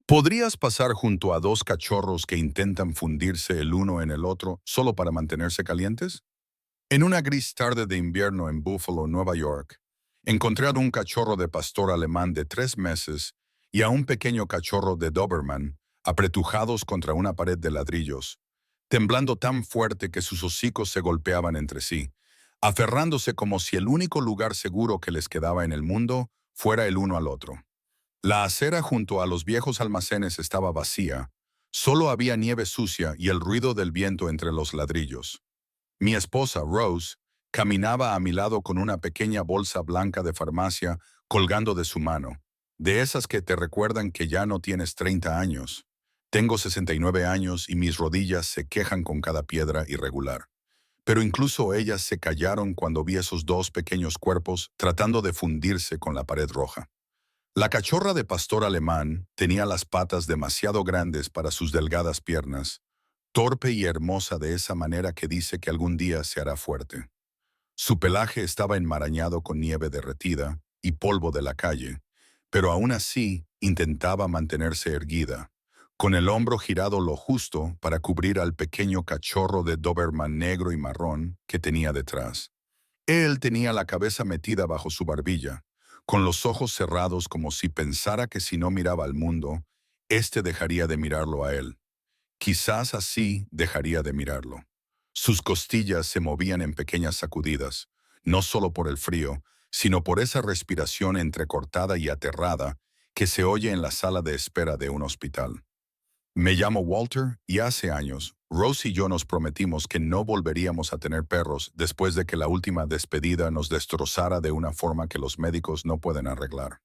¿Podrías pasar junto a dos cachorros que intentan fundirse el uno en el otro solo para mantenerse calientes? En una gris tarde de invierno en Buffalo, Nueva York, encontré a un cachorro de pastor alemán de 3 meses y a un pequeño cachorro de Doberman apretujados contra una pared de ladrillos, temblando tan fuerte que sus hocicos se golpeaban entre sí, aferrándose como si el único lugar seguro que les quedaba en el mundo fuera el uno al otro. La acera junto a los viejos almacenes estaba vacía, solo había nieve sucia y el ruido del viento entre los ladrillos. Mi esposa, Rose, caminaba a mi lado con una pequeña bolsa blanca de farmacia colgando de su mano, de esas que te recuerdan que ya no tienes 30 años. Tengo 69 años y mis rodillas se quejan con cada piedra irregular. Pero incluso ellas se callaron cuando vi esos dos pequeños cuerpos tratando de fundirse con la pared roja. La cachorra de pastor alemán tenía las patas demasiado grandes para sus delgadas piernas, torpe y hermosa de esa manera que dice que algún día se hará fuerte. Su pelaje estaba enmarañado con nieve derretida y polvo de la calle, pero aún así intentaba mantenerse erguida, con el hombro girado lo justo para cubrir al pequeño cachorro de Doberman negro y marrón que tenía detrás. Él tenía la cabeza metida bajo su barbilla, con los ojos cerrados como si pensara que si no miraba al mundo, éste dejaría de mirarlo a él. Quizás así dejaría de mirarlo. Sus costillas se movían en pequeñas sacudidas, no solo por el frío, sino por esa respiración entrecortada y aterrada que se oye en la sala de espera de un hospital. Me llamo Walter y hace años, Rose y yo nos prometimos que no volveríamos a tener perros después de que la última despedida nos destrozara de una forma que los médicos no pueden arreglar.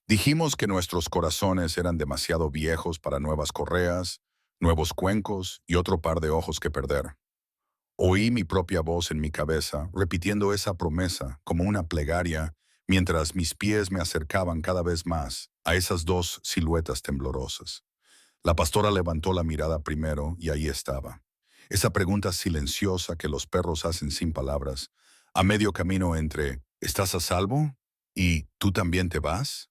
Dijimos que nuestros corazones eran demasiado viejos para nuevas correas, nuevos cuencos y otro par de ojos que perder. Oí mi propia voz en mi cabeza, repitiendo esa promesa como una plegaria, mientras mis pies me acercaban cada vez más a esas dos siluetas temblorosas. La pastora levantó la mirada primero y ahí estaba. Esa pregunta silenciosa que los perros hacen sin palabras, a medio camino entre ¿estás a salvo? ¿Y tú también te vas?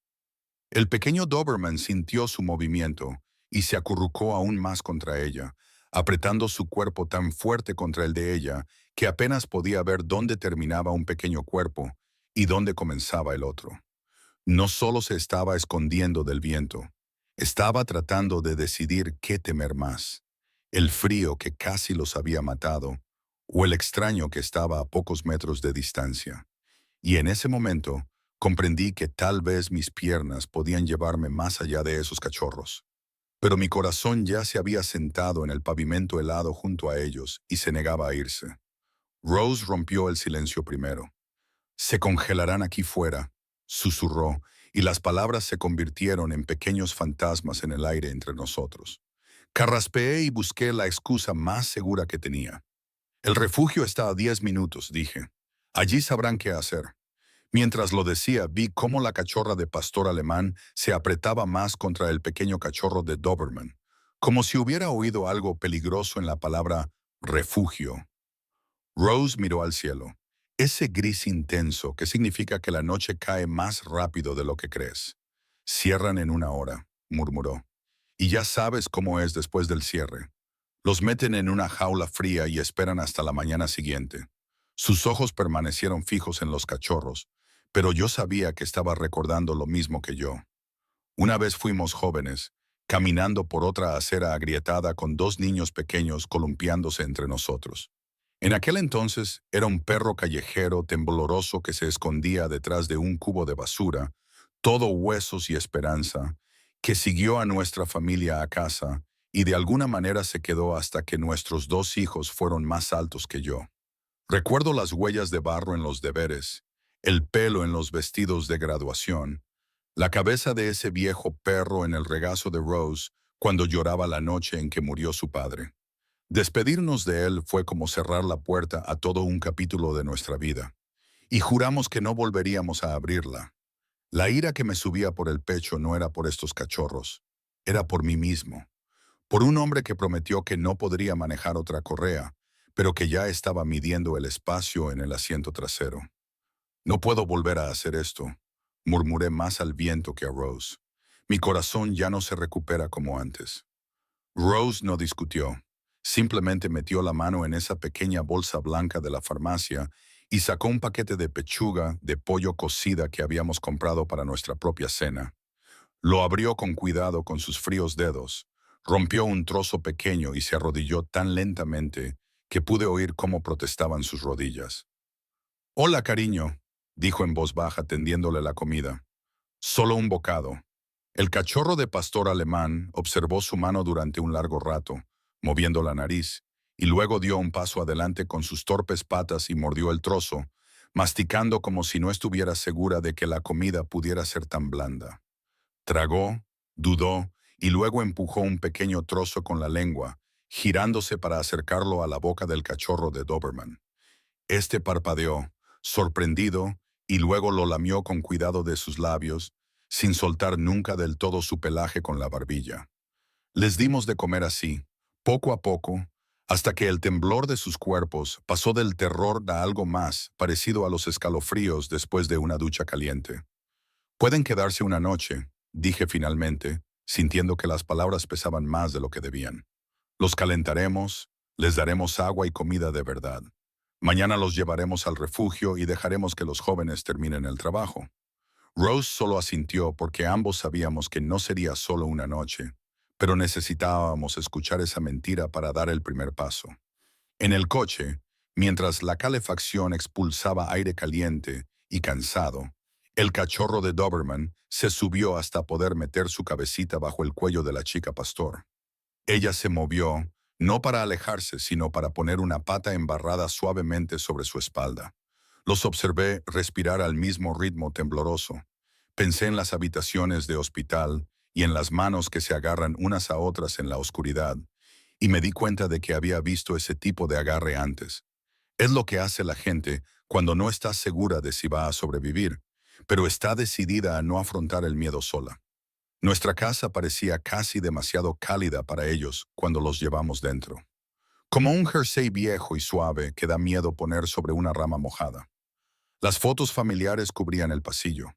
El pequeño Doberman sintió su movimiento y se acurrucó aún más contra ella, apretando su cuerpo tan fuerte contra el de ella que apenas podía ver dónde terminaba un pequeño cuerpo y dónde comenzaba el otro. No solo se estaba escondiendo del viento, estaba tratando de decidir qué temer más, el frío que casi los había matado o el extraño que estaba a pocos metros de distancia. Y en ese momento comprendí que tal vez mis piernas podían llevarme más allá de esos cachorros. Pero mi corazón ya se había sentado en el pavimento helado junto a ellos y se negaba a irse. Rose rompió el silencio primero. Se congelarán aquí fuera, susurró, y las palabras se convirtieron en pequeños fantasmas en el aire entre nosotros. Carraspeé y busqué la excusa más segura que tenía. El refugio está a 10 minutos, dije. Allí sabrán qué hacer. Mientras lo decía, vi cómo la cachorra de pastor alemán se apretaba más contra el pequeño cachorro de Doberman, como si hubiera oído algo peligroso en la palabra refugio. Rose miró al cielo. Ese gris intenso que significa que la noche cae más rápido de lo que crees. Cierran en una hora, murmuró. Y ya sabes cómo es después del cierre. Los meten en una jaula fría y esperan hasta la mañana siguiente. Sus ojos permanecieron fijos en los cachorros, pero yo sabía que estaba recordando lo mismo que yo. Una vez fuimos jóvenes, caminando por otra acera agrietada con dos niños pequeños columpiándose entre nosotros. En aquel entonces era un perro callejero tembloroso que se escondía detrás de un cubo de basura, todo huesos y esperanza, que siguió a nuestra familia a casa y de alguna manera se quedó hasta que nuestros dos hijos fueron más altos que yo. Recuerdo las huellas de barro en los deberes, el pelo en los vestidos de graduación, la cabeza de ese viejo perro en el regazo de Rose cuando lloraba la noche en que murió su padre. Despedirnos de él fue como cerrar la puerta a todo un capítulo de nuestra vida, y juramos que no volveríamos a abrirla. La ira que me subía por el pecho no era por estos cachorros, era por mí mismo, por un hombre que prometió que no podría manejar otra correa, pero que ya estaba midiendo el espacio en el asiento trasero. No puedo volver a hacer esto, murmuré más al viento que a Rose. Mi corazón ya no se recupera como antes. Rose no discutió. Simplemente metió la mano en esa pequeña bolsa blanca de la farmacia y sacó un paquete de pechuga de pollo cocida que habíamos comprado para nuestra propia cena. Lo abrió con cuidado con sus fríos dedos, rompió un trozo pequeño y se arrodilló tan lentamente que pude oír cómo protestaban sus rodillas. «Hola, cariño», dijo en voz baja tendiéndole la comida. «Solo un bocado». El cachorro de pastor alemán observó su mano durante un largo rato, moviendo la nariz, y luego dio un paso adelante con sus torpes patas y mordió el trozo, masticando como si no estuviera segura de que la comida pudiera ser tan blanda. Tragó, dudó y luego empujó un pequeño trozo con la lengua, girándose para acercarlo a la boca del cachorro de Doberman. Este parpadeó, sorprendido, y luego lo lamió con cuidado de sus labios, sin soltar nunca del todo su pelaje con la barbilla. Les dimos de comer así, poco a poco, hasta que el temblor de sus cuerpos pasó del terror a algo más parecido a los escalofríos después de una ducha caliente. «Pueden quedarse una noche», dije finalmente, sintiendo que las palabras pesaban más de lo que debían. «Los calentaremos, les daremos agua y comida de verdad. Mañana los llevaremos al refugio y dejaremos que los jóvenes terminen el trabajo». Rose solo asintió porque ambos sabíamos que no sería solo una noche, pero necesitábamos escuchar esa mentira para dar el primer paso. En el coche, mientras la calefacción expulsaba aire caliente y cansado, el cachorro de Doberman se subió hasta poder meter su cabecita bajo el cuello de la chica pastor. Ella se movió, no para alejarse, sino para poner una pata embarrada suavemente sobre su espalda. Los observé respirar al mismo ritmo tembloroso. Pensé en las habitaciones de hospital y en las manos que se agarran unas a otras en la oscuridad, y me di cuenta de que había visto ese tipo de agarre antes. Es lo que hace la gente cuando no está segura de si va a sobrevivir, pero está decidida a no afrontar el miedo sola. Nuestra casa parecía casi demasiado cálida para ellos cuando los llevamos dentro. Como un jersey viejo y suave que da miedo poner sobre una rama mojada. Las fotos familiares cubrían el pasillo.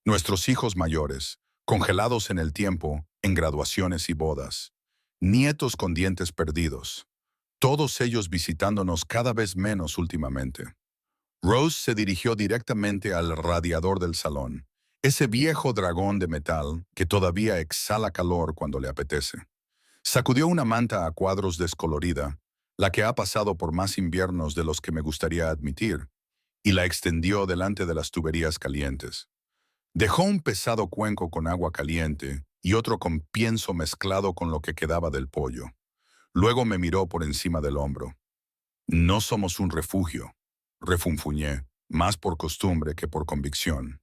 Nuestros hijos mayores, congelados en el tiempo, en graduaciones y bodas. Nietos con dientes perdidos. Todos ellos visitándonos cada vez menos últimamente. Rose se dirigió directamente al radiador del salón, ese viejo dragón de metal que todavía exhala calor cuando le apetece. Sacudió una manta a cuadros descolorida, la que ha pasado por más inviernos de los que me gustaría admitir, y la extendió delante de las tuberías calientes. Dejó un pesado cuenco con agua caliente y otro con pienso mezclado con lo que quedaba del pollo. Luego me miró por encima del hombro. «No somos un refugio», refunfuñé, más por costumbre que por convicción.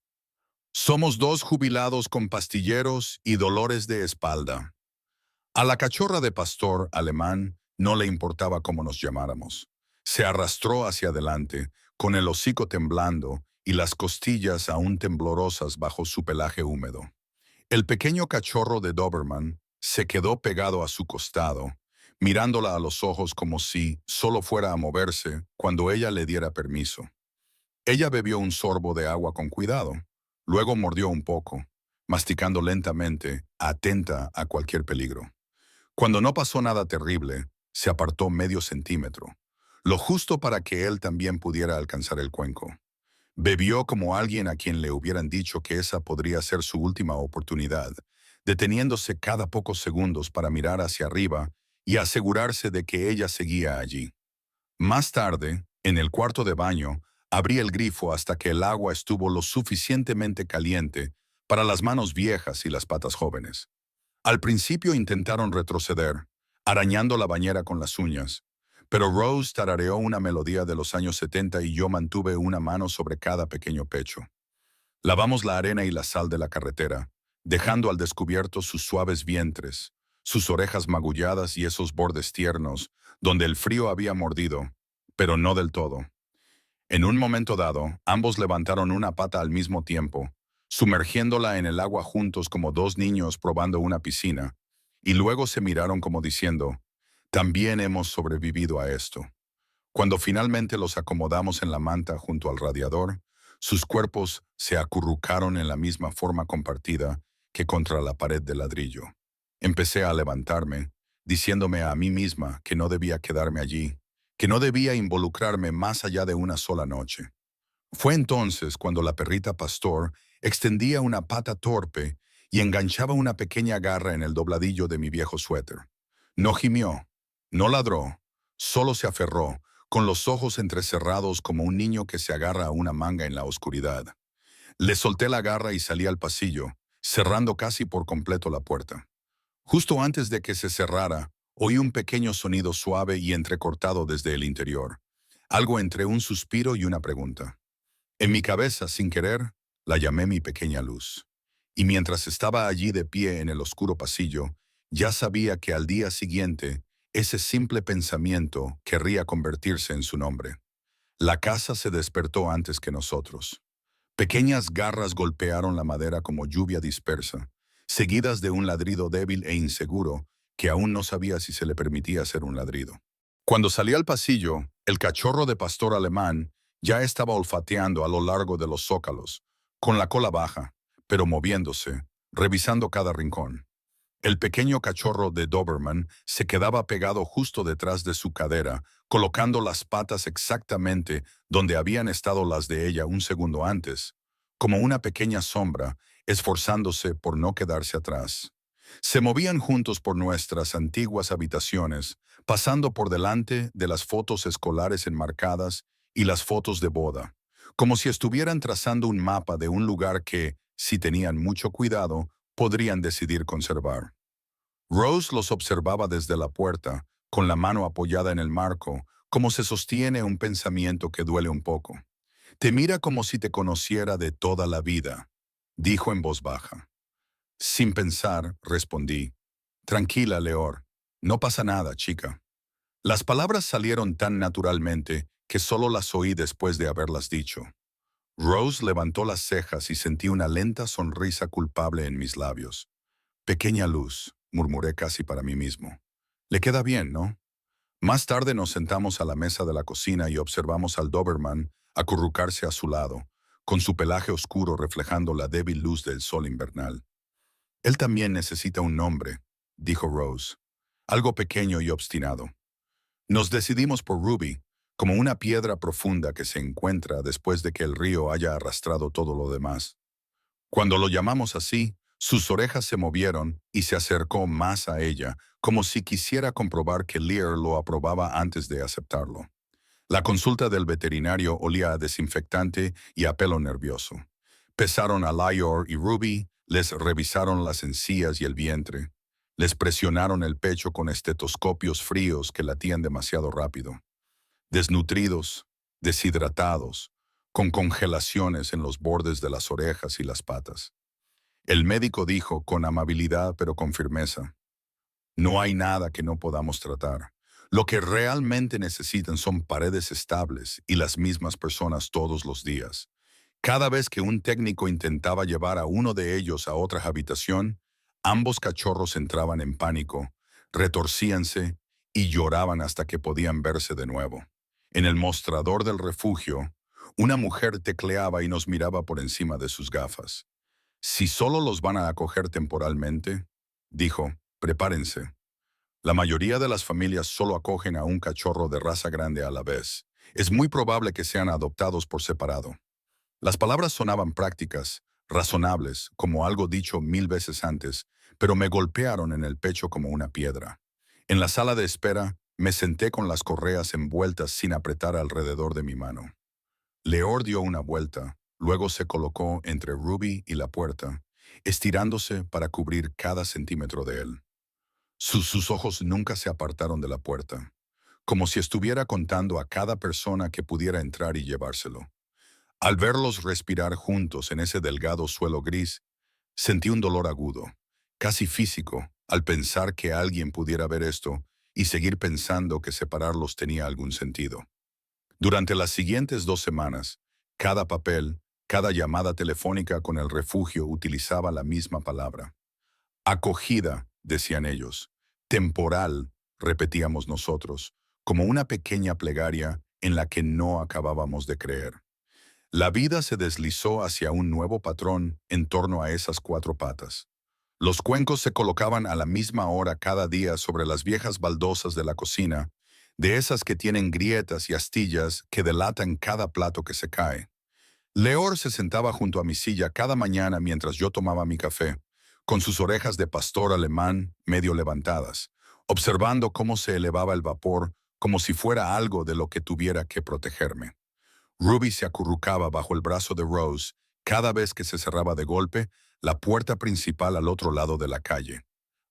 «Somos dos jubilados con pastilleros y dolores de espalda». A la cachorra de pastor alemán no le importaba cómo nos llamáramos. Se arrastró hacia adelante, con el hocico temblando y las costillas aún temblorosas bajo su pelaje húmedo. El pequeño cachorro de Doberman se quedó pegado a su costado, mirándola a los ojos como si solo fuera a moverse cuando ella le diera permiso. Ella bebió un sorbo de agua con cuidado, luego mordió un poco, masticando lentamente, atenta a cualquier peligro. Cuando no pasó nada terrible, se apartó medio centímetro, lo justo para que él también pudiera alcanzar el cuenco. Bebió como alguien a quien le hubieran dicho que esa podría ser su última oportunidad, deteniéndose cada pocos segundos para mirar hacia arriba y asegurarse de que ella seguía allí. Más tarde, en el cuarto de baño, abrí el grifo hasta que el agua estuvo lo suficientemente caliente para las manos viejas y las patas jóvenes. Al principio intentaron retroceder, arañando la bañera con las uñas, pero Rose tarareó una melodía de los años 70 y yo mantuve una mano sobre cada pequeño pecho. Lavamos la arena y la sal de la carretera, dejando al descubierto sus suaves vientres, sus orejas magulladas y esos bordes tiernos, donde el frío había mordido, pero no del todo. En un momento dado, ambos levantaron una pata al mismo tiempo, sumergiéndola en el agua juntos como dos niños probando una piscina, y luego se miraron como diciendo, «También hemos sobrevivido a esto». Cuando finalmente los acomodamos en la manta junto al radiador, sus cuerpos se acurrucaron en la misma forma compartida que contra la pared de ladrillo. Empecé a levantarme, diciéndome a mí misma que no debía quedarme allí, que no debía involucrarme más allá de una sola noche. Fue entonces cuando la perrita pastor extendía una pata torpe y enganchaba una pequeña garra en el dobladillo de mi viejo suéter. No gimió, no ladró, solo se aferró, con los ojos entrecerrados como un niño que se agarra a una manga en la oscuridad. Le solté la garra y salí al pasillo, cerrando casi por completo la puerta. Justo antes de que se cerrara, oí un pequeño sonido suave y entrecortado desde el interior, algo entre un suspiro y una pregunta. En mi cabeza, sin querer, la llamé mi pequeña luz. Y mientras estaba allí de pie en el oscuro pasillo, ya sabía que al día siguiente, ese simple pensamiento querría convertirse en su nombre. La casa se despertó antes que nosotros. Pequeñas garras golpearon la madera como lluvia dispersa, seguidas de un ladrido débil e inseguro que aún no sabía si se le permitía hacer un ladrido. Cuando salí al pasillo, el cachorro de pastor alemán ya estaba olfateando a lo largo de los zócalos, con la cola baja, pero moviéndose, revisando cada rincón. El pequeño cachorro de Doberman se quedaba pegado justo detrás de su cadera, colocando las patas exactamente donde habían estado las de ella un segundo antes, como una pequeña sombra, esforzándose por no quedarse atrás. Se movían juntos por nuestras antiguas habitaciones, pasando por delante de las fotos escolares enmarcadas y las fotos de boda, como si estuvieran trazando un mapa de un lugar que, si tenían mucho cuidado, podrían decidir conservar. Rose los observaba desde la puerta, con la mano apoyada en el marco, como se sostiene un pensamiento que duele un poco. Te mira como si te conociera de toda la vida, dijo en voz baja. Sin pensar, respondí. Tranquila, Leor. No pasa nada, chica. Las palabras salieron tan naturalmente que solo las oí después de haberlas dicho. Rose levantó las cejas y sentí una lenta sonrisa culpable en mis labios. Pequeña luz, murmuré casi para mí mismo. Le queda bien, ¿no? Más tarde nos sentamos a la mesa de la cocina y observamos al Doberman acurrucarse a su lado, con su pelaje oscuro reflejando la débil luz del sol invernal. Él también necesita un nombre, dijo Rose, algo pequeño y obstinado. Nos decidimos por Ruby, como una piedra profunda que se encuentra después de que el río haya arrastrado todo lo demás. Cuando lo llamamos así, sus orejas se movieron y se acercó más a ella, como si quisiera comprobar que Lear lo aprobaba antes de aceptarlo. La consulta del veterinario olía a desinfectante y a pelo nervioso. Pesaron a Lior y Ruby, les revisaron las encías y el vientre. Les presionaron el pecho con estetoscopios fríos que latían demasiado rápido. Desnutridos, deshidratados, con congelaciones en los bordes de las orejas y las patas. El médico dijo con amabilidad pero con firmeza, no hay nada que no podamos tratar. Lo que realmente necesitan son paredes estables y las mismas personas todos los días. Cada vez que un técnico intentaba llevar a uno de ellos a otra habitación, ambos cachorros entraban en pánico, retorcíanse y lloraban hasta que podían verse de nuevo. En el mostrador del refugio, una mujer tecleaba y nos miraba por encima de sus gafas. Si solo los van a acoger temporalmente, dijo, prepárense. La mayoría de las familias solo acogen a un cachorro de raza grande a la vez. Es muy probable que sean adoptados por separado. Las palabras sonaban prácticas, razonables, como algo dicho 1000 veces antes, pero me golpearon en el pecho como una piedra. En la sala de espera, me senté con las correas envueltas sin apretar alrededor de mi mano. Leor dio una vuelta, luego se colocó entre Ruby y la puerta, estirándose para cubrir cada centímetro de él. Sus ojos nunca se apartaron de la puerta, como si estuviera contando a cada persona que pudiera entrar y llevárselo. Al verlos respirar juntos en ese delgado suelo gris, sentí un dolor agudo, casi físico, al pensar que alguien pudiera ver esto y seguir pensando que separarlos tenía algún sentido. Durante las siguientes 2 semanas, cada papel, cada llamada telefónica con el refugio utilizaba la misma palabra. Acogida, decían ellos. Temporal, repetíamos nosotros, como una pequeña plegaria en la que no acabábamos de creer. La vida se deslizó hacia un nuevo patrón en torno a esas 4 patas. Los cuencos se colocaban a la misma hora cada día sobre las viejas baldosas de la cocina, de esas que tienen grietas y astillas que delatan cada plato que se cae. Leor se sentaba junto a mi silla cada mañana mientras yo tomaba mi café, con sus orejas de pastor alemán medio levantadas, observando cómo se elevaba el vapor como si fuera algo de lo que tuviera que protegerme. Ruby se acurrucaba bajo el brazo de Rose cada vez que se cerraba de golpe la puerta principal al otro lado de la calle,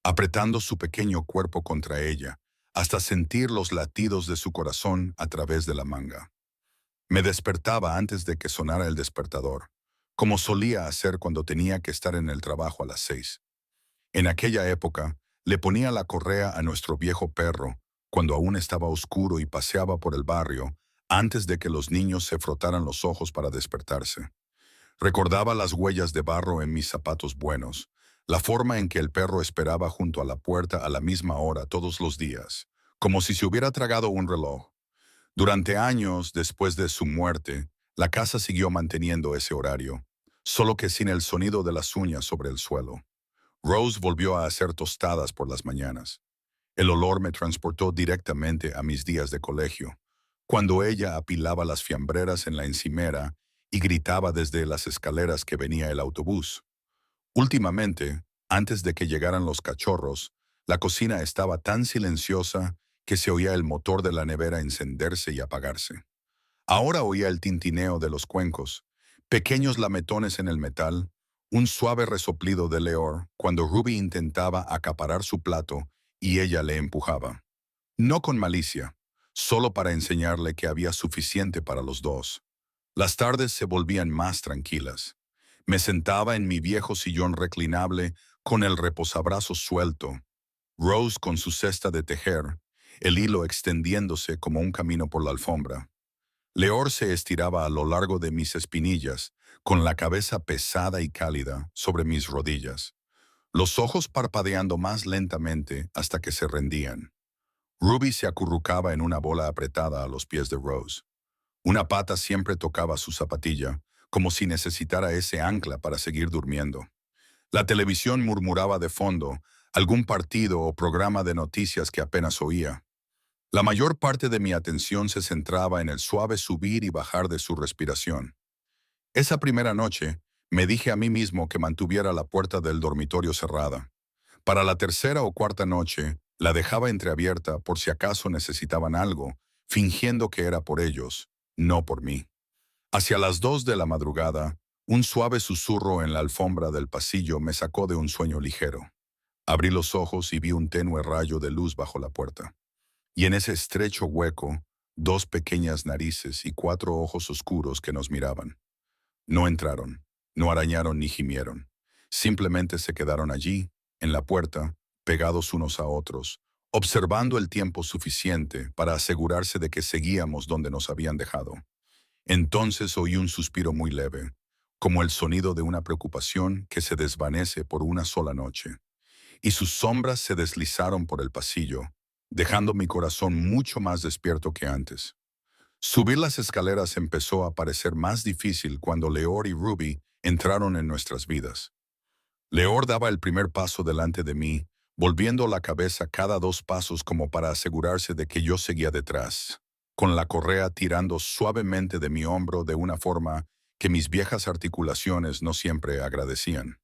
apretando su pequeño cuerpo contra ella, hasta sentir los latidos de su corazón a través de la manga. Me despertaba antes de que sonara el despertador, como solía hacer cuando tenía que estar en el trabajo a las 6. En aquella época, le ponía la correa a nuestro viejo perro, cuando aún estaba oscuro y paseaba por el barrio, antes de que los niños se frotaran los ojos para despertarse. Recordaba las huellas de barro en mis zapatos buenos, la forma en que el perro esperaba junto a la puerta a la misma hora todos los días, como si se hubiera tragado un reloj. Durante años después de su muerte, la casa siguió manteniendo ese horario, solo que sin el sonido de las uñas sobre el suelo. Rose volvió a hacer tostadas por las mañanas. El olor me transportó directamente a mis días de colegio, cuando ella apilaba las fiambreras en la encimera y gritaba desde las escaleras que venía el autobús. Últimamente, antes de que llegaran los cachorros, la cocina estaba tan silenciosa que se oía el motor de la nevera encenderse y apagarse. Ahora oía el tintineo de los cuencos, pequeños lametones en el metal, un suave resoplido de Leor cuando Ruby intentaba acaparar su plato y ella le empujaba. No con malicia, solo para enseñarle que había suficiente para los dos. Las tardes se volvían más tranquilas. Me sentaba en mi viejo sillón reclinable con el reposabrazos suelto, Rose con su cesta de tejer, el hilo extendiéndose como un camino por la alfombra. Leor se estiraba a lo largo de mis espinillas, con la cabeza pesada y cálida sobre mis rodillas, los ojos parpadeando más lentamente hasta que se rendían. Ruby se acurrucaba en una bola apretada a los pies de Rose. Una pata siempre tocaba su zapatilla, como si necesitara ese ancla para seguir durmiendo. La televisión murmuraba de fondo, algún partido o programa de noticias que apenas oía. La mayor parte de mi atención se centraba en el suave subir y bajar de su respiración. Esa primera noche, me dije a mí mismo que mantuviera la puerta del dormitorio cerrada. Para la tercera o cuarta noche, la dejaba entreabierta por si acaso necesitaban algo, fingiendo que era por ellos, no por mí. Hacia las 2 de la madrugada, un suave susurro en la alfombra del pasillo me sacó de un sueño ligero. Abrí los ojos y vi un tenue rayo de luz bajo la puerta. Y en ese estrecho hueco, dos pequeñas narices y cuatro ojos oscuros que nos miraban. No entraron, no arañaron ni gimieron. Simplemente se quedaron allí, en la puerta, pegados unos a otros, observando el tiempo suficiente para asegurarse de que seguíamos donde nos habían dejado. Entonces oí un suspiro muy leve, como el sonido de una preocupación que se desvanece por una sola noche, y sus sombras se deslizaron por el pasillo, dejando mi corazón mucho más despierto que antes. Subir las escaleras empezó a parecer más difícil cuando Leor y Ruby entraron en nuestras vidas. Leor daba el primer paso delante de mí, volviendo la cabeza cada 2 pasos como para asegurarse de que yo seguía detrás, con la correa tirando suavemente de mi hombro de una forma que mis viejas articulaciones no siempre agradecían.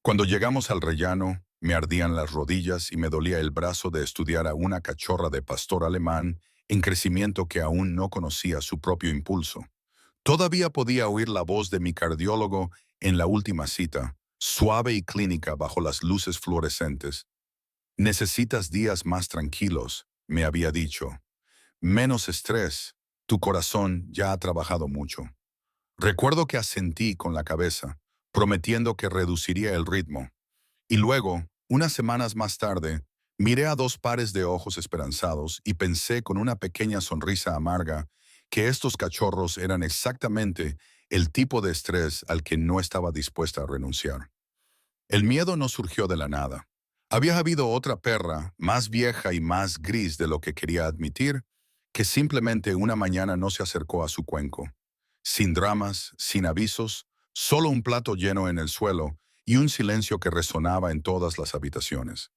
Cuando llegamos al rellano, me ardían las rodillas y me dolía el brazo de estudiar a una cachorra de pastor alemán en crecimiento que aún no conocía su propio impulso. Todavía podía oír la voz de mi cardiólogo en la última cita, suave y clínica bajo las luces fluorescentes. Necesitas días más tranquilos, me había dicho. Menos estrés, tu corazón ya ha trabajado mucho. Recuerdo que asentí con la cabeza, prometiendo que reduciría el ritmo. Y luego, unas semanas más tarde, miré a dos pares de ojos esperanzados y pensé con una pequeña sonrisa amarga que estos cachorros eran exactamente el tipo de estrés al que no estaba dispuesta a renunciar. El miedo no surgió de la nada. Había habido otra perra, más vieja y más gris de lo que quería admitir, que simplemente una mañana no se acercó a su cuenco. Sin dramas, sin avisos, solo un plato lleno en el suelo y un silencio que resonaba en todas las habitaciones.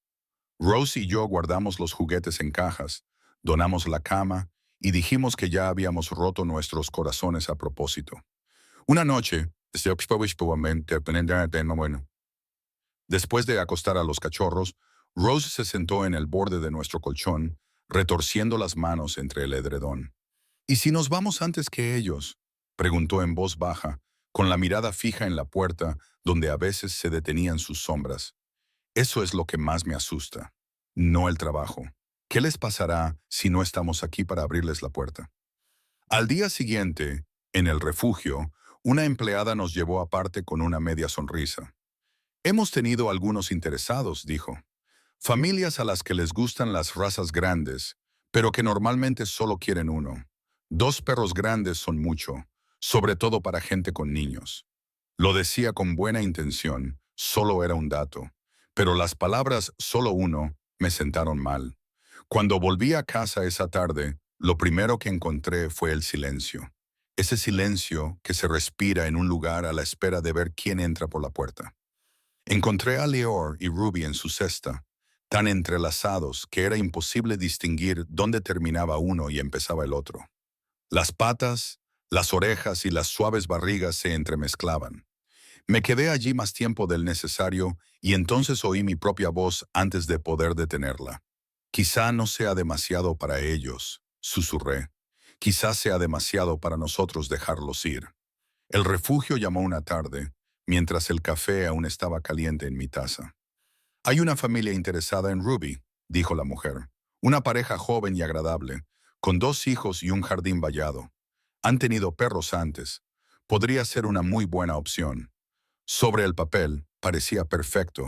Rose y yo guardamos los juguetes en cajas, donamos la cama y dijimos que ya habíamos roto nuestros corazones a propósito. Una noche, después de acostar a los cachorros, Rose se sentó en el borde de nuestro colchón, retorciendo las manos entre el edredón. ¿Y si nos vamos antes que ellos?, preguntó en voz baja, con la mirada fija en la puerta donde a veces se detenían sus sombras. Eso es lo que más me asusta, no el trabajo. ¿Qué les pasará si no estamos aquí para abrirles la puerta? Al día siguiente, en el refugio, una empleada nos llevó aparte con una media sonrisa. Hemos tenido algunos interesados, dijo. Familias a las que les gustan las razas grandes, pero que normalmente solo quieren uno. 2 perros grandes son mucho, sobre todo para gente con niños. Lo decía con buena intención, solo era un dato. Pero las palabras «solo uno» me sentaron mal. Cuando volví a casa esa tarde, lo primero que encontré fue el silencio. Ese silencio que se respira en un lugar a la espera de ver quién entra por la puerta. Encontré a Leor y Ruby en su cesta, tan entrelazados que era imposible distinguir dónde terminaba uno y empezaba el otro. Las patas, las orejas y las suaves barrigas se entremezclaban. Me quedé allí más tiempo del necesario y entonces oí mi propia voz antes de poder detenerla. Quizá no sea demasiado para ellos, susurré. Quizá sea demasiado para nosotros dejarlos ir. El refugio llamó una tarde, mientras el café aún estaba caliente en mi taza. Hay una familia interesada en Ruby, dijo la mujer. Una pareja joven y agradable, con 2 hijos y un jardín vallado. Han tenido perros antes. Podría ser una muy buena opción. Sobre el papel, parecía perfecto.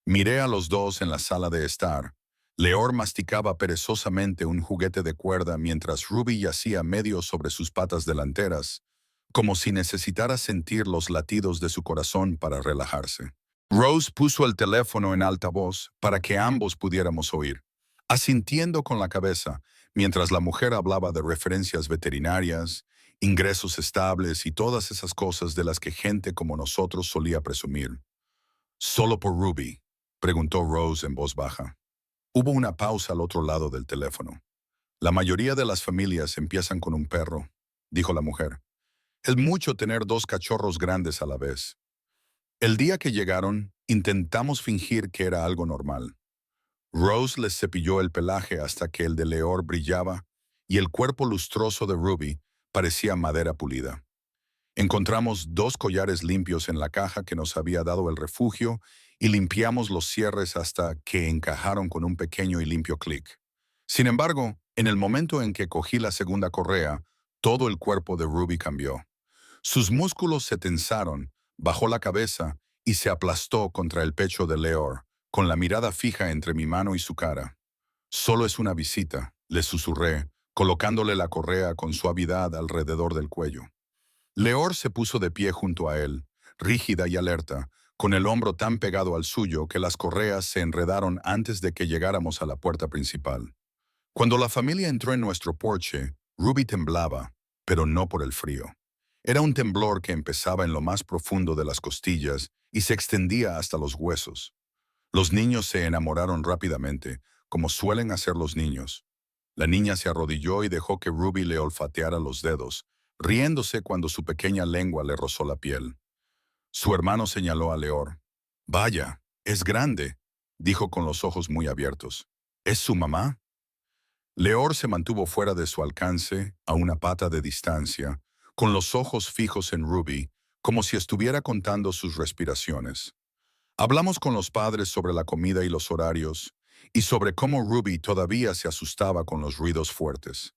Miré a los dos en la sala de estar. Leor masticaba perezosamente un juguete de cuerda mientras Ruby yacía medio sobre sus patas delanteras, como si necesitara sentir los latidos de su corazón para relajarse. Rose puso el teléfono en altavoz para que ambos pudiéramos oír, asintiendo con la cabeza mientras la mujer hablaba de referencias veterinarias, ingresos estables y todas esas cosas de las que gente como nosotros solía presumir. «¿Solo por Ruby?», preguntó Rose en voz baja. Hubo una pausa al otro lado del teléfono. «La mayoría de las familias empiezan con un perro», dijo la mujer. «Es mucho tener 2 cachorros grandes a la vez». El día que llegaron, intentamos fingir que era algo normal. Rose les cepilló el pelaje hasta que el de Leor brillaba y el cuerpo lustroso de Ruby parecía madera pulida. Encontramos 2 collares limpios en la caja que nos había dado el refugio y limpiamos los cierres hasta que encajaron con un pequeño y limpio clic. Sin embargo, en el momento en que cogí la segunda correa, todo el cuerpo de Ruby cambió. Sus músculos se tensaron, bajó la cabeza y se aplastó contra el pecho de Leor, con la mirada fija entre mi mano y su cara. «Solo es una visita», le susurré, colocándole la correa con suavidad alrededor del cuello. Leor se puso de pie junto a él, rígida y alerta, con el hombro tan pegado al suyo que las correas se enredaron antes de que llegáramos a la puerta principal. Cuando la familia entró en nuestro porche, Ruby temblaba, pero no por el frío. Era un temblor que empezaba en lo más profundo de las costillas y se extendía hasta los huesos. Los niños se enamoraron rápidamente, como suelen hacer los niños. La niña se arrodilló y dejó que Ruby le olfateara los dedos, riéndose cuando su pequeña lengua le rozó la piel. Su hermano señaló a Leor. «Vaya, es grande», dijo con los ojos muy abiertos. «¿Es su mamá?». Leor se mantuvo fuera de su alcance, a una pata de distancia, con los ojos fijos en Ruby, como si estuviera contando sus respiraciones. Hablamos con los padres sobre la comida y los horarios, y sobre cómo Ruby todavía se asustaba con los ruidos fuertes.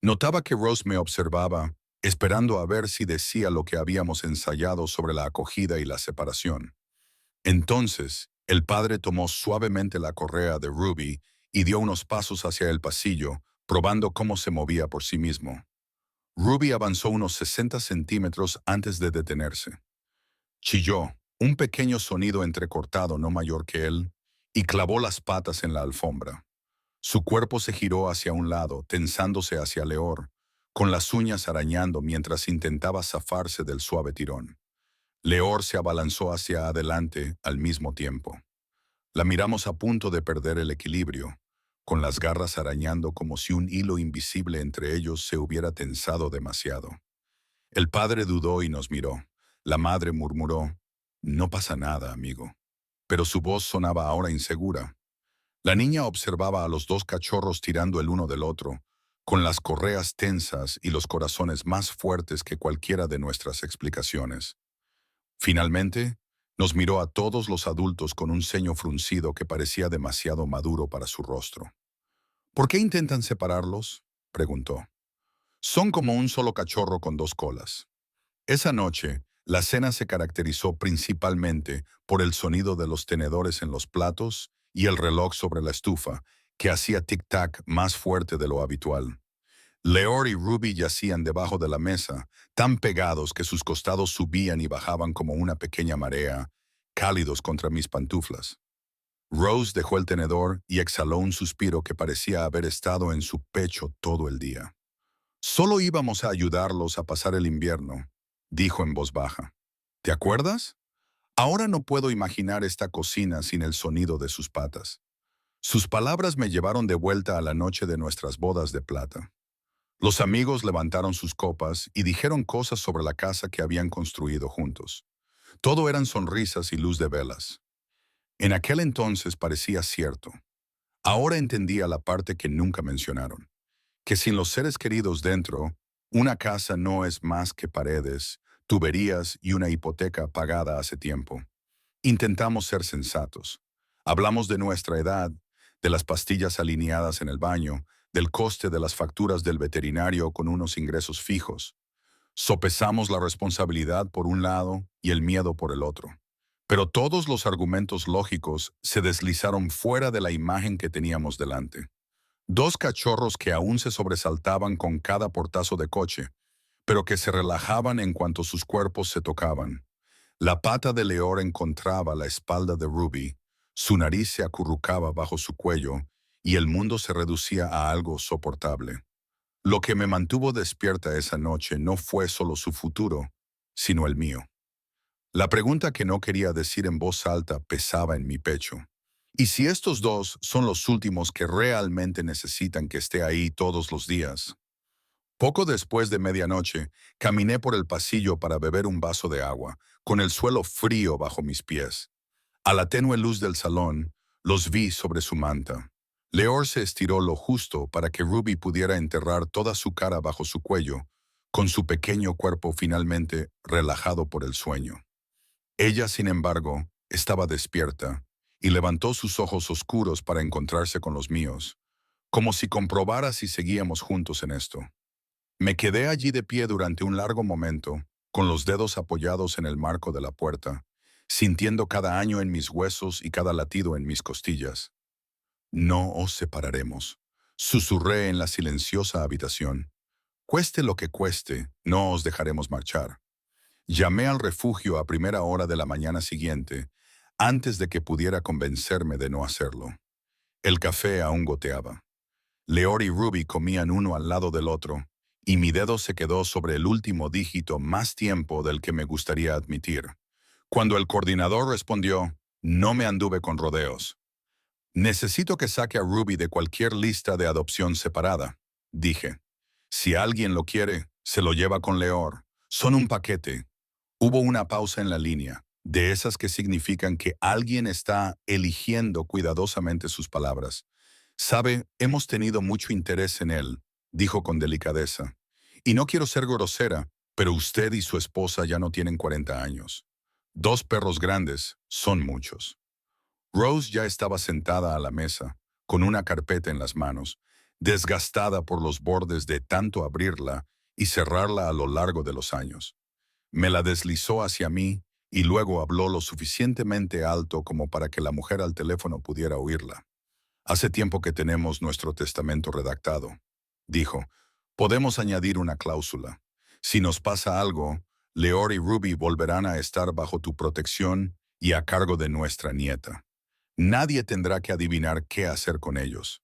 Notaba que Rose me observaba, esperando a ver si decía lo que habíamos ensayado sobre la acogida y la separación. Entonces, el padre tomó suavemente la correa de Ruby y dio unos pasos hacia el pasillo, probando cómo se movía por sí mismo. Ruby avanzó unos 60 centímetros antes de detenerse. Chilló, un pequeño sonido entrecortado no mayor que él, y clavó las patas en la alfombra. Su cuerpo se giró hacia un lado, tensándose hacia Leor, con las uñas arañando mientras intentaba zafarse del suave tirón. Leor se abalanzó hacia adelante al mismo tiempo. La miramos a punto de perder el equilibrio, con las garras arañando como si un hilo invisible entre ellos se hubiera tensado demasiado. El padre dudó y nos miró. La madre murmuró, «No pasa nada, amigo». Pero su voz sonaba ahora insegura. La niña observaba a los dos cachorros tirando el uno del otro, con las correas tensas y los corazones más fuertes que cualquiera de nuestras explicaciones. Finalmente, nos miró a todos los adultos con un ceño fruncido que parecía demasiado maduro para su rostro. «¿Por qué intentan separarlos?», preguntó. «Son como un solo cachorro con dos colas». Esa noche, la cena se caracterizó principalmente por el sonido de los tenedores en los platos y el reloj sobre la estufa, que hacía tic-tac más fuerte de lo habitual. Leor y Ruby yacían debajo de la mesa, tan pegados que sus costados subían y bajaban como una pequeña marea, cálidos contra mis pantuflas. Rose dejó el tenedor y exhaló un suspiro que parecía haber estado en su pecho todo el día. «Solo íbamos a ayudarlos a pasar el invierno», dijo en voz baja. «¿Te acuerdas? Ahora no puedo imaginar esta cocina sin el sonido de sus patas». Sus palabras me llevaron de vuelta a la noche de nuestras bodas de plata. Los amigos levantaron sus copas y dijeron cosas sobre la casa que habían construido juntos. Todo eran sonrisas y luz de velas. En aquel entonces parecía cierto. Ahora entendía la parte que nunca mencionaron, que sin los seres queridos dentro, una casa no es más que paredes, tuberías y una hipoteca pagada hace tiempo. Intentamos ser sensatos. Hablamos de nuestra edad, de las pastillas alineadas en el baño, del coste de las facturas del veterinario con unos ingresos fijos. Sopesamos la responsabilidad por un lado y el miedo por el otro. Pero todos los argumentos lógicos se deslizaron fuera de la imagen que teníamos delante. Dos cachorros que aún se sobresaltaban con cada portazo de coche, pero que se relajaban en cuanto sus cuerpos se tocaban. La pata de Leor encontraba la espalda de Ruby, su nariz se acurrucaba bajo su cuello y el mundo se reducía a algo soportable. Lo que me mantuvo despierta esa noche no fue solo su futuro, sino el mío. La pregunta que no quería decir en voz alta pesaba en mi pecho. ¿Y si estos dos son los últimos que realmente necesitan que esté ahí todos los días? Poco después de medianoche, caminé por el pasillo para beber un vaso de agua, con el suelo frío bajo mis pies. A la tenue luz del salón, los vi sobre su manta. Leor se estiró lo justo para que Ruby pudiera enterrar toda su cara bajo su cuello, con su pequeño cuerpo finalmente relajado por el sueño. Ella, sin embargo, estaba despierta y levantó sus ojos oscuros para encontrarse con los míos, como si comprobara si seguíamos juntos en esto. Me quedé allí de pie durante un largo momento, con los dedos apoyados en el marco de la puerta, sintiendo cada año en mis huesos y cada latido en mis costillas. «No os separaremos», susurré en la silenciosa habitación. «Cueste lo que cueste, no os dejaremos marchar». Llamé al refugio a primera hora de la mañana siguiente, antes de que pudiera convencerme de no hacerlo. El café aún goteaba. Leor y Ruby comían uno al lado del otro, y mi dedo se quedó sobre el último dígito más tiempo del que me gustaría admitir. Cuando el coordinador respondió, no me anduve con rodeos. «Necesito que saque a Ruby de cualquier lista de adopción separada», dije. «Si alguien lo quiere, se lo lleva con Leor. Son un paquete». Hubo una pausa en la línea, de esas que significan que alguien está eligiendo cuidadosamente sus palabras. «Sabe, hemos tenido mucho interés en él», dijo con delicadeza. «Y no quiero ser grosera, pero usted y su esposa ya no tienen 40 años. 2 perros grandes son muchos». Rose ya estaba sentada a la mesa, con una carpeta en las manos, desgastada por los bordes de tanto abrirla y cerrarla a lo largo de los años. Me la deslizó hacia mí y luego habló lo suficientemente alto como para que la mujer al teléfono pudiera oírla. «Hace tiempo que tenemos nuestro testamento redactado», dijo. «Podemos añadir una cláusula. Si nos pasa algo, Leor y Ruby volverán a estar bajo tu protección y a cargo de nuestra nieta. Nadie tendrá que adivinar qué hacer con ellos».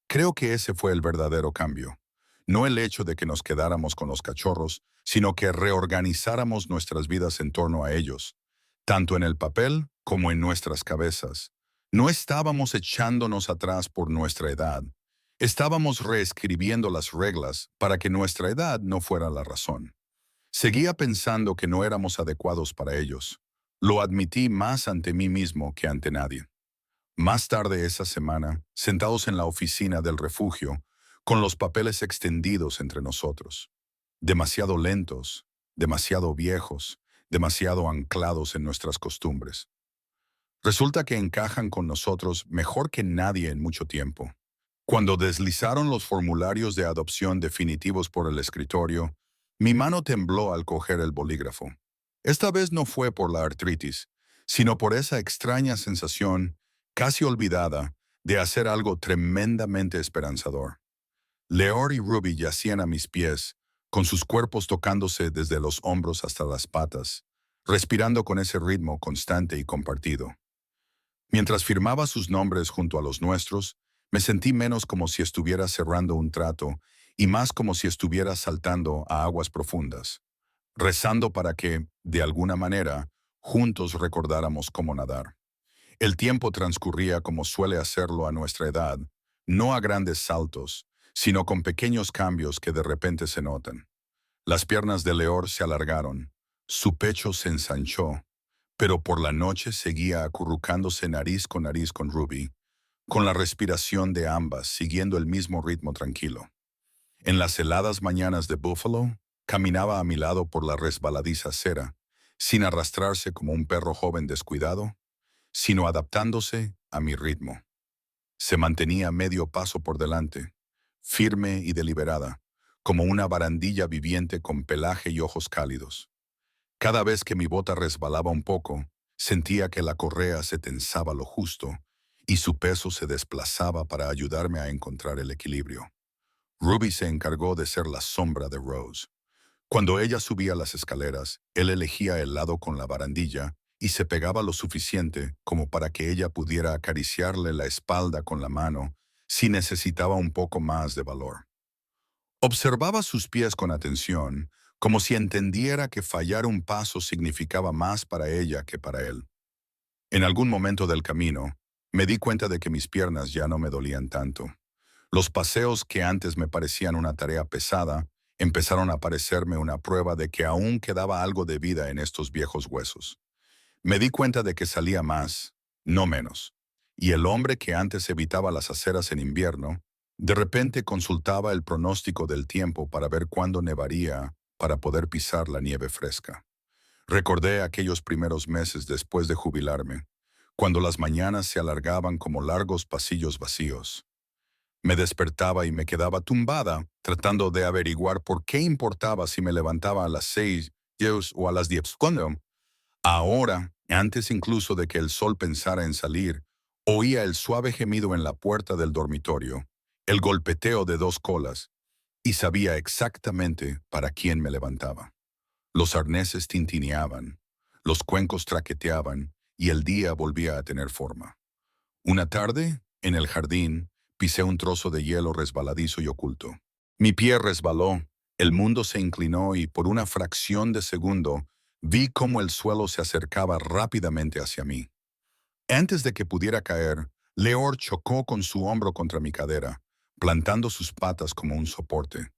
Creo que ese fue el verdadero cambio. No el hecho de que nos quedáramos con los cachorros, sino que reorganizáramos nuestras vidas en torno a ellos, tanto en el papel como en nuestras cabezas. No estábamos echándonos atrás por nuestra edad. Estábamos reescribiendo las reglas para que nuestra edad no fuera la razón. Seguía pensando que no éramos adecuados para ellos. Lo admití más ante mí mismo que ante nadie. Más tarde esa semana, sentados en la oficina del refugio, con los papeles extendidos entre nosotros, demasiado lentos, demasiado viejos, demasiado anclados en nuestras costumbres. Resulta que encajan con nosotros mejor que nadie en mucho tiempo. Cuando deslizaron los formularios de adopción definitivos por el escritorio, mi mano tembló al coger el bolígrafo. Esta vez no fue por la artritis, sino por esa extraña sensación, casi olvidada, de hacer algo tremendamente esperanzador. Leor y Ruby yacían a mis pies, con sus cuerpos tocándose desde los hombros hasta las patas, respirando con ese ritmo constante y compartido. Mientras firmaba sus nombres junto a los nuestros, me sentí menos como si estuviera cerrando un trato y más como si estuviera saltando a aguas profundas, rezando para que, de alguna manera, juntos recordáramos cómo nadar. El tiempo transcurría como suele hacerlo a nuestra edad, no a grandes saltos, sino con pequeños cambios que de repente se notan. Las piernas de Leor se alargaron, su pecho se ensanchó, pero por la noche seguía acurrucándose nariz con Ruby, con la respiración de ambas siguiendo el mismo ritmo tranquilo. En las heladas mañanas de Buffalo, caminaba a mi lado por la resbaladiza acera, sin arrastrarse como un perro joven descuidado, sino adaptándose a mi ritmo. Se mantenía medio paso por delante, firme y deliberada, como una barandilla viviente con pelaje y ojos cálidos. Cada vez que mi bota resbalaba un poco, sentía que la correa se tensaba lo justo y su peso se desplazaba para ayudarme a encontrar el equilibrio. Ruby se encargó de ser la sombra de Rose. Cuando ella subía las escaleras, él elegía el lado con la barandilla y se pegaba lo suficiente como para que ella pudiera acariciarle la espalda con la mano si necesitaba un poco más de valor. Observaba sus pies con atención, como si entendiera que fallar un paso significaba más para ella que para él. En algún momento del camino, me di cuenta de que mis piernas ya no me dolían tanto. Los paseos que antes me parecían una tarea pesada, empezaron a parecerme una prueba de que aún quedaba algo de vida en estos viejos huesos. Me di cuenta de que salía más, no menos, y el hombre que antes evitaba las aceras en invierno, de repente consultaba el pronóstico del tiempo para ver cuándo nevaría para poder pisar la nieve fresca. Recordé aquellos primeros meses después de jubilarme, cuando las mañanas se alargaban como largos pasillos vacíos. Me despertaba y me quedaba tumbada, tratando de averiguar por qué importaba si me levantaba a las 6 o a las 10. Cuando, ahora, antes incluso de que el sol pensara en salir, oía el suave gemido en la puerta del dormitorio, el golpeteo de dos colas, y sabía exactamente para quién me levantaba. Los arneses tintineaban, los cuencos traqueteaban y el día volvía a tener forma. Una tarde, en el jardín, pisé un trozo de hielo resbaladizo y oculto. Mi pie resbaló, el mundo se inclinó y por una fracción de segundo vi cómo el suelo se acercaba rápidamente hacia mí. Antes de que pudiera caer, Leor chocó con su hombro contra mi cadera, plantando sus patas como un soporte.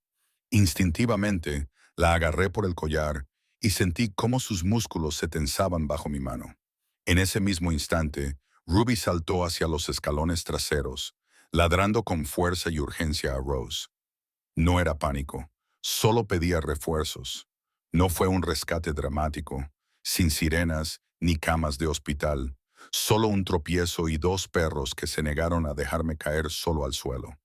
Instintivamente, la agarré por el collar y sentí cómo sus músculos se tensaban bajo mi mano. En ese mismo instante, Ruby saltó hacia los escalones traseros, ladrando con fuerza y urgencia a Rose. No era pánico, solo pedía refuerzos. No fue un rescate dramático, sin sirenas ni camas de hospital, solo un tropiezo y dos perros que se negaron a dejarme caer solo al suelo.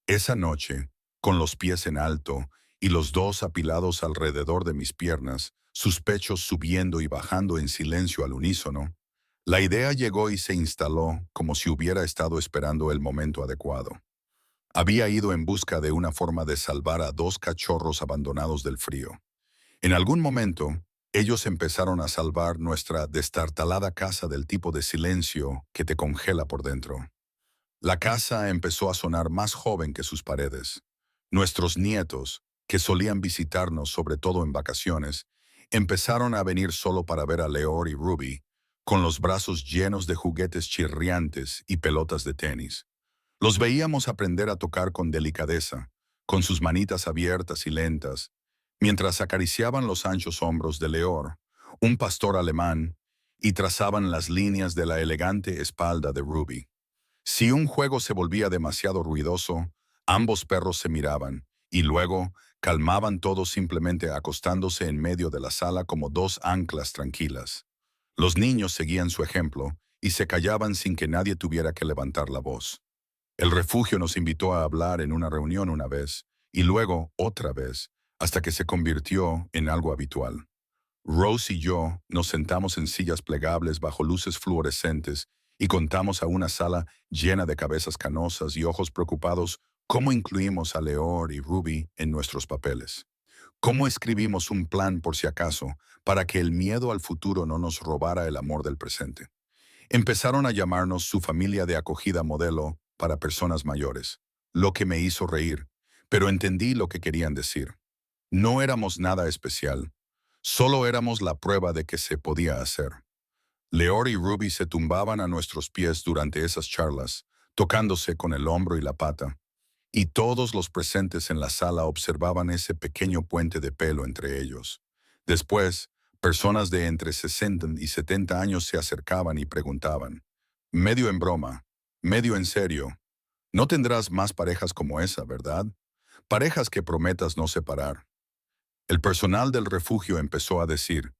Esa noche, con los pies en alto y los dos apilados alrededor de mis piernas, sus pechos subiendo y bajando en silencio al unísono, la idea llegó y se instaló como si hubiera estado esperando el momento adecuado. Había ido en busca de una forma de salvar a dos cachorros abandonados del frío. En algún momento, ellos empezaron a salvar nuestra destartalada casa del tipo de silencio que te congela por dentro. La casa empezó a sonar más joven que sus paredes. Nuestros nietos, que solían visitarnos sobre todo en vacaciones, empezaron a venir solo para ver a Leor y Ruby, con los brazos llenos de juguetes chirriantes y pelotas de tenis. Los veíamos aprender a tocar con delicadeza, con sus manitas abiertas y lentas, mientras acariciaban los anchos hombros de Leor, un pastor alemán, y trazaban las líneas de la elegante espalda de Ruby. Si un juego se volvía demasiado ruidoso, ambos perros se miraban, y luego calmaban todos simplemente acostándose en medio de la sala como dos anclas tranquilas. Los niños seguían su ejemplo y se callaban sin que nadie tuviera que levantar la voz. El refugio nos invitó a hablar en una reunión una vez, y luego otra vez, hasta que se convirtió en algo habitual. Rose y yo nos sentamos en sillas plegables bajo luces fluorescentes y contamos a una sala llena de cabezas canosas y ojos preocupados cómo incluimos a Leor y Ruby en nuestros papeles. Cómo escribimos un plan por si acaso, para que el miedo al futuro no nos robara el amor del presente. Empezaron a llamarnos su familia de acogida modelo para personas mayores, lo que me hizo reír, pero entendí lo que querían decir. No éramos nada especial, solo éramos la prueba de que se podía hacer. Leor y Ruby se tumbaban a nuestros pies durante esas charlas, tocándose con el hombro y la pata, y todos los presentes en la sala observaban ese pequeño puente de pelo entre ellos. Después, personas de entre 60 y 70 años se acercaban y preguntaban, medio en broma, medio en serio, no tendrás más parejas como esa, ¿verdad? Parejas que prometas no separar. El personal del refugio empezó a decir,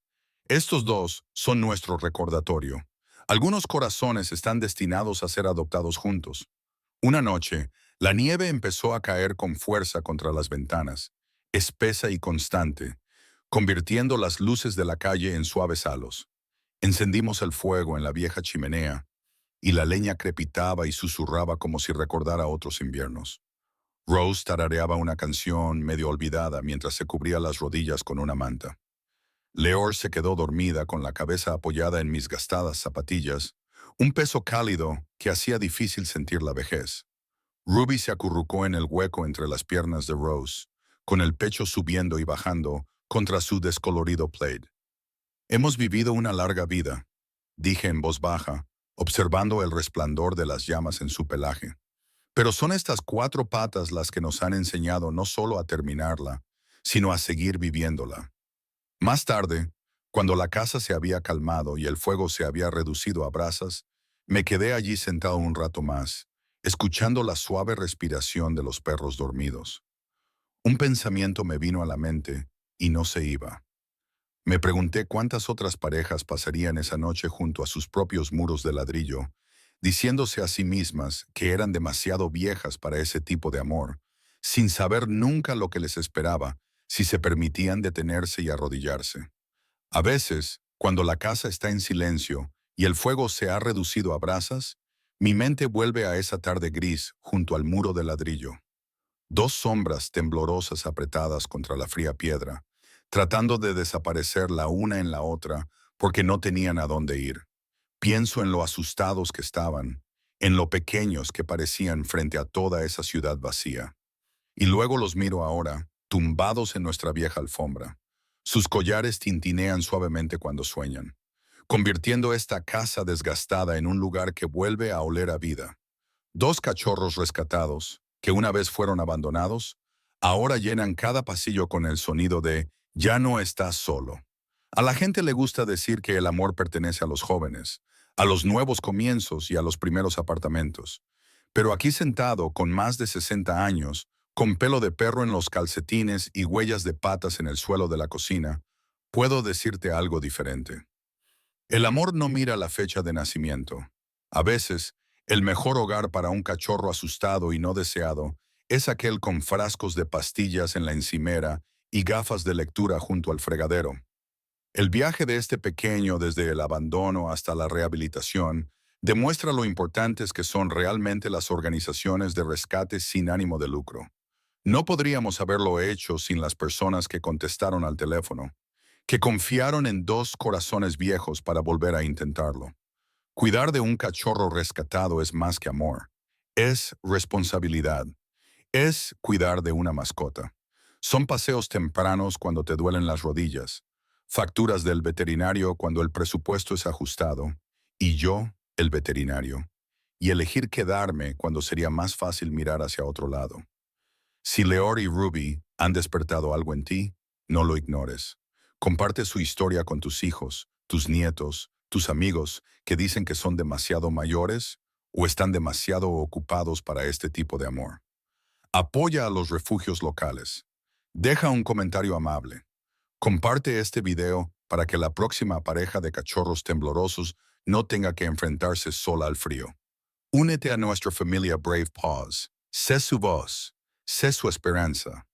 estos dos son nuestro recordatorio. Algunos corazones están destinados a ser adoptados juntos. Una noche, la nieve empezó a caer con fuerza contra las ventanas, espesa y constante, convirtiendo las luces de la calle en suaves halos. Encendimos el fuego en la vieja chimenea, y la leña crepitaba y susurraba como si recordara otros inviernos. Rose tarareaba una canción medio olvidada mientras se cubría las rodillas con una manta. Leor se quedó dormida con la cabeza apoyada en mis gastadas zapatillas, un peso cálido que hacía difícil sentir la vejez. Ruby se acurrucó en el hueco entre las piernas de Rose, con el pecho subiendo y bajando contra su descolorido plaid. Hemos vivido una larga vida, dije en voz baja, observando el resplandor de las llamas en su pelaje. Pero son estas 4 patas las que nos han enseñado no solo a terminarla, sino a seguir viviéndola. Más tarde, cuando la casa se había calmado y el fuego se había reducido a brasas, me quedé allí sentado un rato más, escuchando la suave respiración de los perros dormidos. Un pensamiento me vino a la mente y no se iba. Me pregunté cuántas otras parejas pasarían esa noche junto a sus propios muros de ladrillo, diciéndose a sí mismas que eran demasiado viejas para ese tipo de amor, sin saber nunca lo que les esperaba si se permitían detenerse y arrodillarse. A veces, cuando la casa está en silencio y el fuego se ha reducido a brasas, mi mente vuelve a esa tarde gris junto al muro de ladrillo. 2 sombras temblorosas apretadas contra la fría piedra, tratando de desaparecer la una en la otra porque no tenían a dónde ir. Pienso en lo asustados que estaban, en lo pequeños que parecían frente a toda esa ciudad vacía. Y luego los miro ahora, tumbados en nuestra vieja alfombra. Sus collares tintinean suavemente cuando sueñan, convirtiendo esta casa desgastada en un lugar que vuelve a oler a vida. 2 cachorros rescatados, que una vez fueron abandonados, ahora llenan cada pasillo con el sonido de «ya no estás solo». A la gente le gusta decir que el amor pertenece a los jóvenes, a los nuevos comienzos y a los primeros apartamentos. Pero aquí sentado, con más de 60 años, con pelo de perro en los calcetines y huellas de patas en el suelo de la cocina, puedo decirte algo diferente. El amor no mira la fecha de nacimiento. A veces, el mejor hogar para un cachorro asustado y no deseado es aquel con frascos de pastillas en la encimera y gafas de lectura junto al fregadero. El viaje de este pequeño desde el abandono hasta la rehabilitación demuestra lo importantes que son realmente las organizaciones de rescate sin ánimo de lucro. No podríamos haberlo hecho sin las personas que contestaron al teléfono, que confiaron en 2 corazones viejos para volver a intentarlo. Cuidar de un cachorro rescatado es más que amor, es responsabilidad. Es cuidar de una mascota. Son paseos tempranos cuando te duelen las rodillas, facturas del veterinario cuando el presupuesto es ajustado, y yo, el veterinario, y elegir quedarme cuando sería más fácil mirar hacia otro lado. Si Leor y Ruby han despertado algo en ti, no lo ignores. Comparte su historia con tus hijos, tus nietos, tus amigos que dicen que son demasiado mayores o están demasiado ocupados para este tipo de amor. Apoya a los refugios locales. Deja un comentario amable. Comparte este video para que la próxima pareja de cachorros temblorosos no tenga que enfrentarse sola al frío. Únete a nuestra familia Brave Paws. Sé su voz. Sé su esperanza.